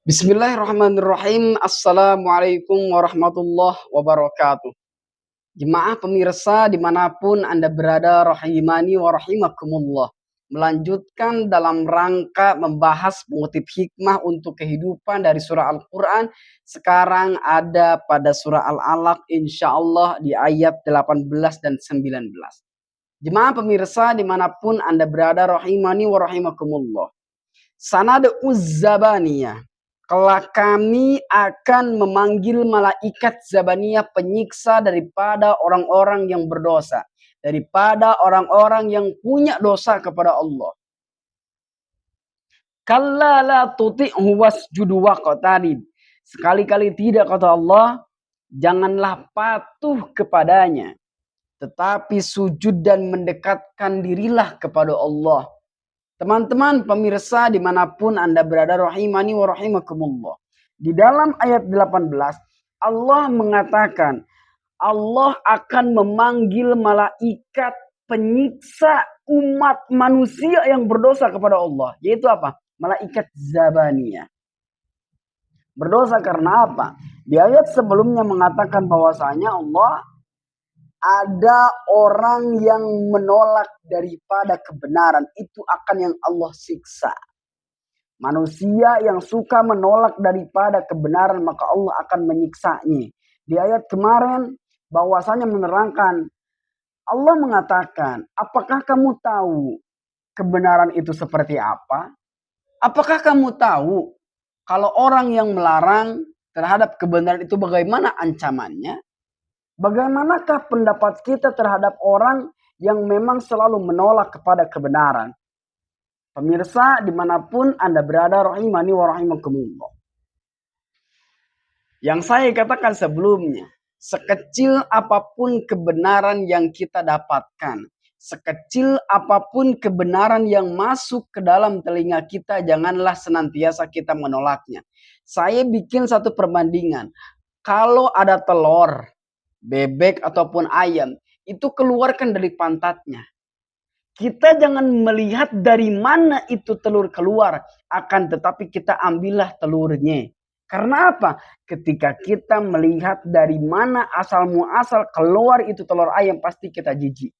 Bismillahirrahmanirrahim. Assalamualaikum warahmatullahi wabarakatuh. Jemaah pemirsa dimanapun Anda berada, rahimani wa rahimakumullah. Melanjutkan dalam rangka membahas mengutip hikmah untuk kehidupan dari surah Al-Quran. Sekarang ada pada surah Al-Alaq, insyaallah di ayat 18 dan 19. Jemaah pemirsa dimanapun Anda berada, rahimani wa rahimakumullah. Sanadu Zabaniyah. Kelak kami akan memanggil malaikat Zabaniyah, penyiksa daripada orang-orang yang berdosa, daripada orang-orang yang punya dosa kepada Allah. Kalla la tuti'hu wasjudu waqtarib. Sekali-kali tidak, kata Allah, janganlah patuh kepadanya, tetapi sujud dan mendekatkan dirilah kepada Allah. Teman-teman pemirsa dimanapun Anda berada, rahimani wa rahimakumullah. Di dalam ayat 18, Allah mengatakan Allah akan memanggil malaikat penyiksa umat manusia yang berdosa kepada Allah. Yaitu apa? Malaikat Zabaniyah. Berdosa karena apa? Di ayat sebelumnya mengatakan bahwasanya Allah ada orang yang menolak daripada kebenaran, itu akan yang Allah siksa. Manusia yang suka menolak daripada kebenaran, maka Allah akan menyiksanya. Di ayat kemarin bahwasanya menerangkan, Allah mengatakan, apakah kamu tahu kebenaran itu seperti apa? Apakah kamu tahu kalau orang yang melarang terhadap kebenaran itu bagaimana ancamannya? Bagaimanakah pendapat kita terhadap orang yang memang selalu menolak kepada kebenaran? Pemirsa dimanapun Anda berada, rahimani wa rahimakumullah. Yang saya katakan sebelumnya, sekecil apapun kebenaran yang kita dapatkan, sekecil apapun kebenaran yang masuk ke dalam telinga kita, janganlah senantiasa kita menolaknya. Saya bikin satu perbandingan. Kalau ada telur, bebek ataupun ayam, itu keluarkan dari pantatnya. Kita jangan melihat dari mana itu telur keluar, akan tetapi kita ambillah telurnya. Karena apa? Ketika kita melihat dari mana asal muasal keluar itu telur ayam, pasti kita jijik.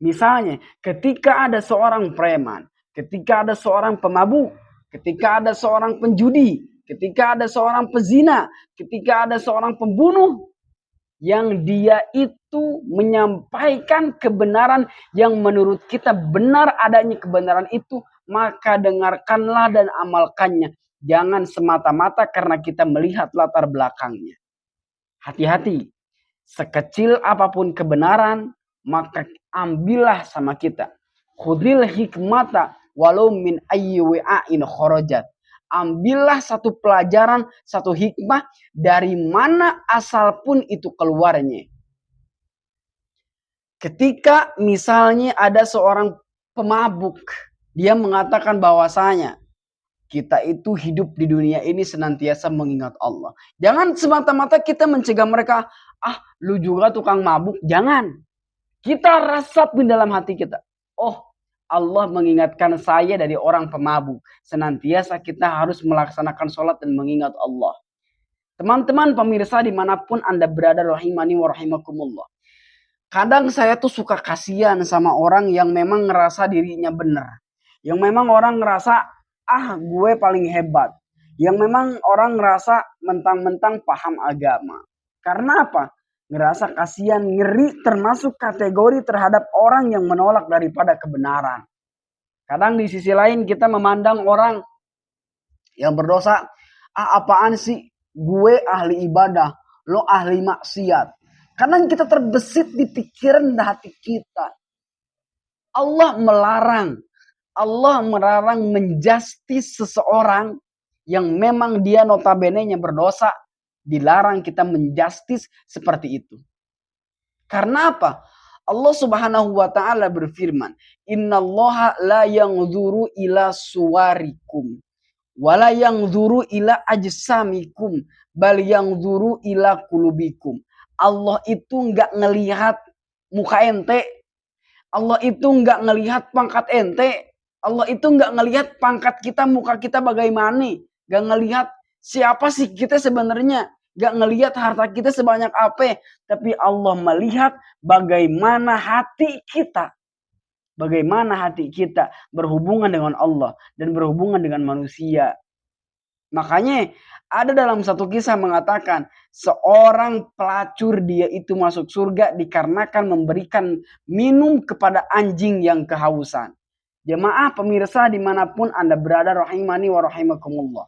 Misalnya, ketika ada seorang preman, ketika ada seorang pemabuk, ketika ada seorang penjudi, ketika ada seorang pezina, ketika ada seorang pembunuh, yang dia itu menyampaikan kebenaran yang menurut kita benar adanya kebenaran itu, maka dengarkanlah dan amalkannya. Jangan semata-mata karena kita melihat latar belakangnya. Hati-hati, sekecil apapun kebenaran, maka ambillah sama kita. Khudil hikmata walau min ayyi wa'in kharajat. Ambillah satu pelajaran, satu hikmah dari mana asal pun itu keluarnya. Ketika misalnya ada seorang pemabuk, dia mengatakan bahwasanya kita itu hidup di dunia ini senantiasa mengingat Allah. Jangan semata-mata kita mencegah mereka, lu juga tukang mabuk. Jangan. Kita rasapin dalam hati kita. Oh, Allah mengingatkan saya dari orang pemabuk. Senantiasa kita harus melaksanakan sholat dan mengingat Allah. Teman-teman pemirsa dimanapun Anda berada, rahimani wa rahimakumullah. Kadang saya tuh suka kasihan sama orang yang memang ngerasa dirinya benar. Yang memang orang ngerasa, gue paling hebat. Yang memang orang ngerasa mentang-mentang paham agama. Karena apa? Ngerasa kasihan, ngeri, termasuk kategori terhadap orang yang menolak daripada kebenaran. Kadang di sisi lain kita memandang orang yang berdosa, apaan sih? Gue ahli ibadah, lo ahli maksiat. Karena kita terbesit di pikiran dan hati kita. Allah melarang menjustis seseorang yang memang dia notabene-nya berdosa. Dilarang kita menjustis seperti itu. Karena apa? Allah Subhanahu wa taala berfirman, "Innallaha la yanzuru ila suwarikum wa la yanzuru ila ajsamikum, bal yanzuru ila qulubikum." Allah itu enggak ngelihat muka ente. Allah itu nggak ngelihat pangkat ente. Allah itu nggak ngelihat pangkat kita, muka kita bagaimana. Nggak ngelihat siapa sih kita sebenarnya. Nggak ngelihat harta kita sebanyak apa. Tapi Allah melihat bagaimana hati kita. Bagaimana hati kita berhubungan dengan Allah dan berhubungan dengan manusia. Makanya ada dalam satu kisah mengatakan seorang pelacur dia itu masuk surga dikarenakan memberikan minum kepada anjing yang kehausan. Jemaah pemirsa dimanapun Anda berada, rahimani wa rahimakumullah.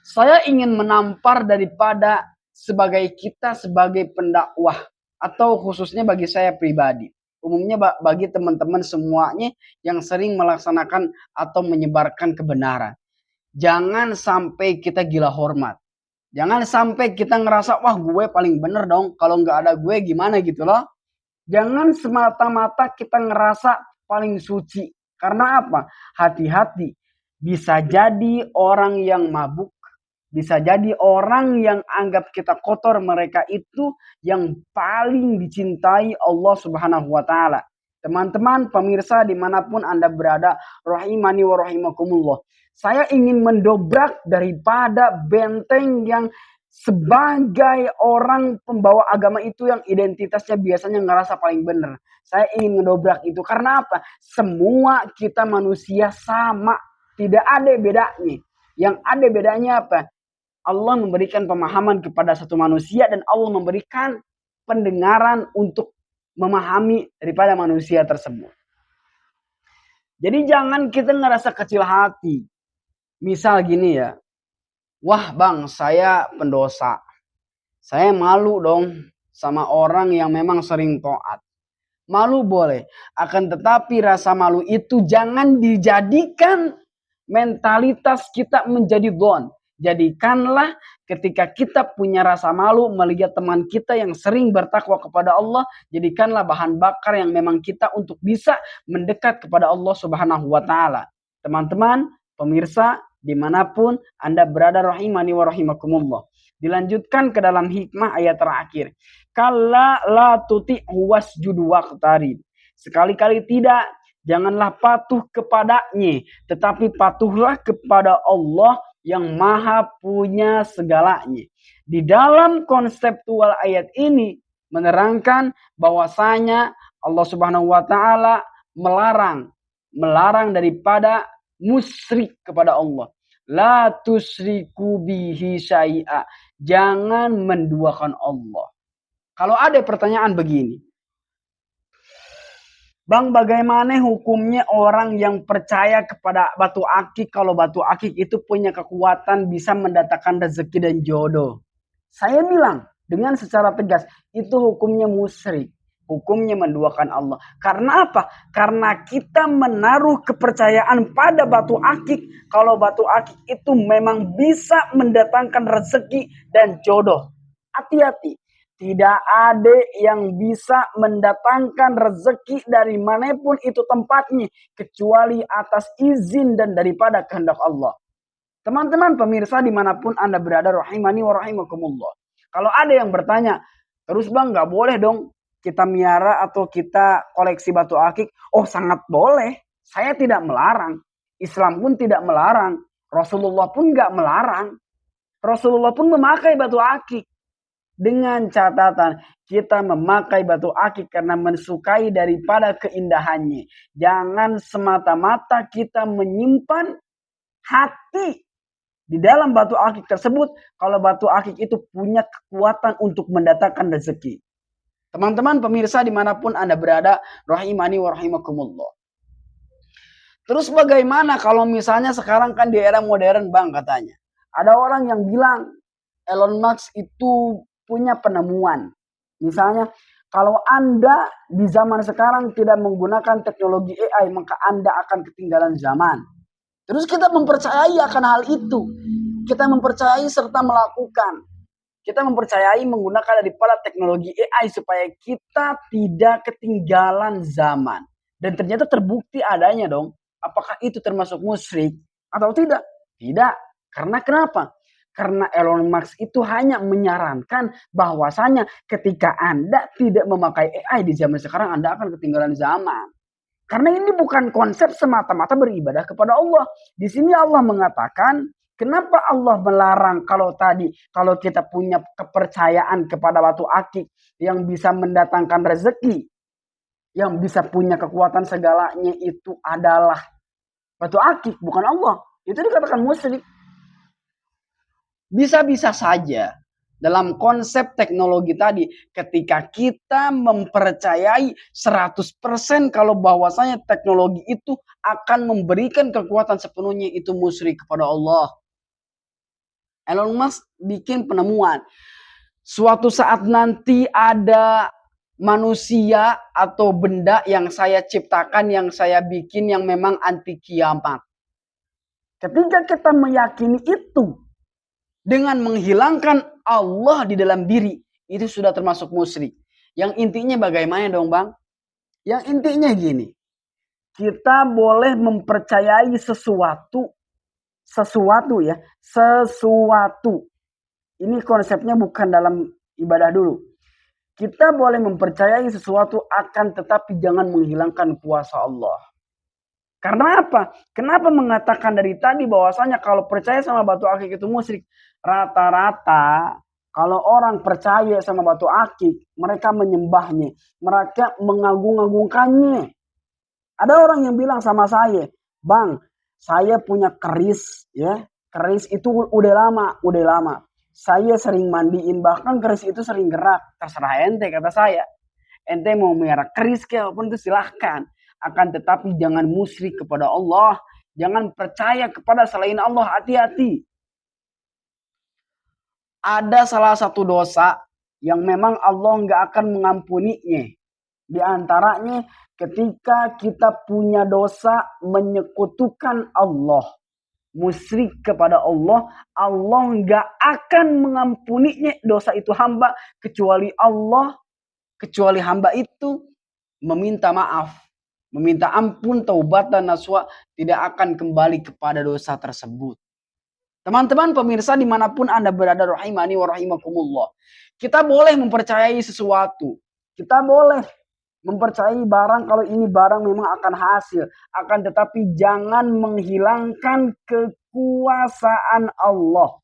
Saya ingin menampar daripada kita sebagai pendakwah atau khususnya bagi saya pribadi. Umumnya bagi teman-teman semuanya yang sering melaksanakan atau menyebarkan kebenaran. Jangan sampai kita gila hormat. Jangan sampai kita ngerasa, wah gue paling bener dong. Kalau nggak ada gue gimana gitu loh. Jangan semata-mata kita ngerasa paling suci. Karena apa? Hati-hati. Bisa jadi orang yang mabuk. Bisa jadi orang yang anggap kita kotor. Mereka itu yang paling dicintai Allah Subhanahu wa Ta'ala. Teman-teman, pemirsa dimanapun Anda berada, rahimani wa rahimakumullah. Saya ingin mendobrak daripada benteng yang sebagai orang pembawa agama itu yang identitasnya biasanya ngerasa paling benar. Saya ingin mendobrak itu. Karena apa? Semua kita manusia sama. Tidak ada bedanya. Yang ada bedanya apa? Allah memberikan pemahaman kepada satu manusia dan Allah memberikan pendengaran untuk memahami daripada manusia tersebut. Jadi jangan kita ngerasa kecil hati. Misal gini ya, wah bang saya pendosa. Saya malu dong sama orang yang memang sering taat. Malu boleh. Akan tetapi rasa malu itu jangan dijadikan mentalitas kita menjadi dhon. Jadikanlah ketika kita punya rasa malu melihat teman kita yang sering bertakwa kepada Allah, jadikanlah bahan bakar yang memang kita untuk bisa mendekat kepada Allah Subhanahu wa Ta'ala. Teman-teman, pemirsa, dimanapun Anda berada, rahimani wa rahimakumullah. Dilanjutkan ke dalam hikmah ayat terakhir. Kalla la tuti'hu wasjudu waqtarib. Sekali-kali tidak, janganlah patuh kepadanya, tetapi patuhlah kepada Allah yang maha punya segalanya. Di dalam konseptual ayat ini menerangkan bahwasanya Allah Subhanahu wa Ta'ala melarang daripada musyrik kepada Allah. La tusyriku bihi syai'a. Jangan menduakan Allah. Kalau ada pertanyaan begini, bang, bagaimana hukumnya orang yang percaya kepada batu akik kalau batu akik itu punya kekuatan bisa mendatangkan rezeki dan jodoh? Saya bilang dengan secara tegas, itu hukumnya musyrik. Hukumnya menduakan Allah. Karena apa? Karena kita menaruh kepercayaan pada batu akik. Kalau batu akik itu memang bisa mendatangkan rezeki dan jodoh. Hati-hati. Tidak ada yang bisa mendatangkan rezeki dari manapun itu tempatnya. Kecuali atas izin dan daripada kehendak Allah. Teman-teman pemirsa dimanapun Anda berada, rahimani wa rahimakumullah. Kalau ada yang bertanya, terus bang gak boleh dong kita miara atau kita koleksi batu akik? Oh sangat boleh. Saya tidak melarang. Islam pun tidak melarang. Rasulullah pun gak melarang. Rasulullah pun memakai batu akik. Dengan catatan kita memakai batu akik karena mensukai daripada keindahannya. Jangan semata-mata kita menyimpan hati di dalam batu akik tersebut. Kalau batu akik itu punya kekuatan untuk mendatangkan rezeki. Teman-teman pemirsa dimanapun Anda berada, rahimani wa rahimakumullah. Terus bagaimana kalau misalnya sekarang kan di era modern bang katanya. Ada orang yang bilang Elon Musk itu punya penemuan. Misalnya kalau Anda di zaman sekarang tidak menggunakan teknologi AI maka Anda akan ketinggalan zaman. Terus kita mempercayai akan hal itu. Kita mempercayai serta melakukan. Kita mempercayai menggunakan daripada teknologi AI supaya kita tidak ketinggalan zaman. Dan ternyata terbukti adanya dong. Apakah itu termasuk musyrik atau tidak? Tidak. Karena kenapa? Karena Elon Musk itu hanya menyarankan bahwasanya ketika Anda tidak memakai AI di zaman sekarang, Anda akan ketinggalan zaman. Karena ini bukan konsep semata-mata beribadah kepada Allah. Di sini Allah mengatakan, kenapa Allah melarang kalau kita punya kepercayaan kepada batu akik yang bisa mendatangkan rezeki, yang bisa punya kekuatan segalanya itu adalah batu akik, bukan Allah. Itu dikatakan musyrik. Bisa-bisa saja dalam konsep teknologi tadi, ketika kita mempercayai 100% kalau bahwasanya teknologi itu akan memberikan kekuatan sepenuhnya, itu musyrik kepada Allah. Elon Musk bikin penemuan. Suatu saat nanti ada manusia atau benda yang saya ciptakan, yang saya bikin, yang memang anti kiamat. Ketika kita meyakini itu, dengan menghilangkan Allah di dalam diri, itu sudah termasuk musyrik. Yang intinya bagaimana dong bang? Yang intinya gini, kita boleh mempercayai sesuatu. Ini konsepnya bukan dalam ibadah dulu. Kita boleh mempercayai sesuatu akan tetapi jangan menghilangkan kuasa Allah. Karena apa? Kenapa mengatakan dari tadi bahwasanya kalau percaya sama batu akik itu musyrik? Rata-rata kalau orang percaya sama batu akik, mereka menyembahnya, mereka mengagung-agungkannya. Ada orang yang bilang sama saya, "Bang, saya punya keris, ya. Keris itu udah lama. Saya sering mandiin, bahkan keris itu sering gerak. Terserah ente," kata saya. Ente mau melihara keris kayak apapun itu silahkan. Akan tetapi jangan musyrik kepada Allah. Jangan percaya kepada selain Allah. Hati-hati. Ada salah satu dosa yang memang Allah nggak akan mengampuninya. Di antaranya ketika kita punya dosa menyekutukan Allah. Musyrik kepada Allah. Allah nggak akan mengampuninya dosa itu hamba. Kecuali hamba itu meminta maaf. Meminta ampun, taubat dan nasuha, tidak akan kembali kepada dosa tersebut. Teman-teman pemirsa dimanapun Anda berada, rahimani wa rahimakumullah. Kita boleh mempercayai sesuatu. Kita boleh mempercayai barang kalau ini barang memang akan hasil. Akan tetapi jangan menghilangkan kekuasaan Allah.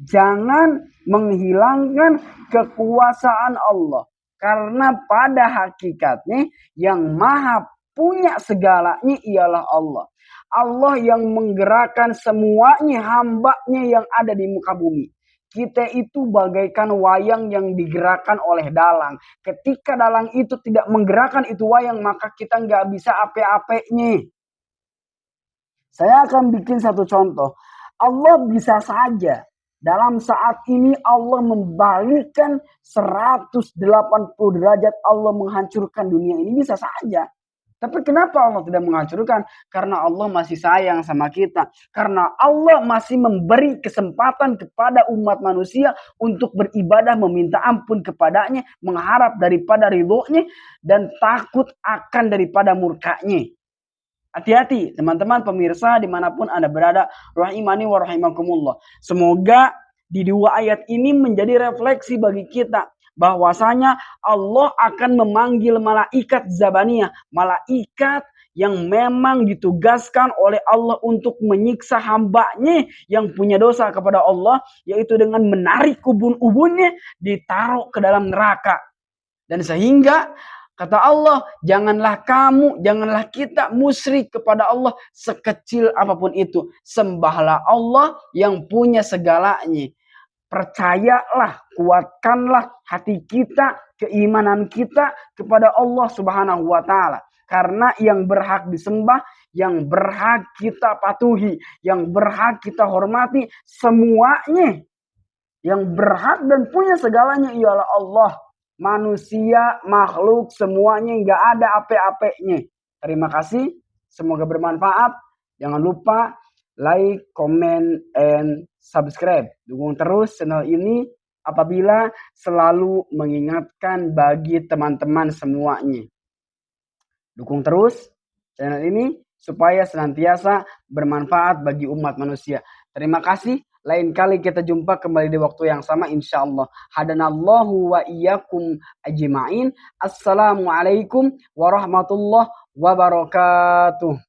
Jangan menghilangkan kekuasaan Allah. Karena pada hakikatnya yang maha punya segalanya ialah Allah. Allah yang menggerakkan semuanya hambanya yang ada di muka bumi. Kita itu bagaikan wayang yang digerakkan oleh dalang. Ketika dalang itu tidak menggerakkan itu wayang, maka kita nggak bisa ape-apenya. Saya akan bikin satu contoh. Allah bisa saja dalam saat ini Allah membalikkan 180 derajat, Allah menghancurkan dunia ini, bisa saja. Tapi kenapa Allah tidak menghancurkan? Karena Allah masih sayang sama kita. Karena Allah masih memberi kesempatan kepada umat manusia untuk beribadah, meminta ampun kepadanya, mengharap daripada ridhonya, dan takut akan daripada murkanya. Hati-hati teman-teman pemirsa dimanapun Anda berada, rahimani wa rahimakumullah. Semoga di dua ayat ini menjadi refleksi bagi kita. Bahwasanya Allah akan memanggil malaikat Zabaniyah. Malaikat yang memang ditugaskan oleh Allah untuk menyiksa hambanya yang punya dosa kepada Allah. Yaitu dengan menarik ubun-ubunnya ditaruh ke dalam neraka. Dan sehingga kata Allah, janganlah kita musyrik kepada Allah sekecil apapun itu. Sembahlah Allah yang punya segalanya. Percayalah, kuatkanlah hati kita, keimanan kita kepada Allah Subhanahu wa Ta'ala. Karena yang berhak disembah, yang berhak kita patuhi, yang berhak kita hormati, semuanya yang berhak dan punya segalanya ialah Allah. Manusia, makhluk, semuanya nggak ada ape-apenya. Terima kasih, semoga bermanfaat. Jangan lupa like, comment, and subscribe. Dukung terus channel ini apabila selalu mengingatkan bagi teman-teman semuanya. Dukung terus channel ini supaya senantiasa bermanfaat bagi umat manusia. Terima kasih. Lain kali kita jumpa kembali di waktu yang sama insyaallah. Hadanallahu wa iyyakum ajma'in. Assalamualaikum warahmatullahi wabarakatuh.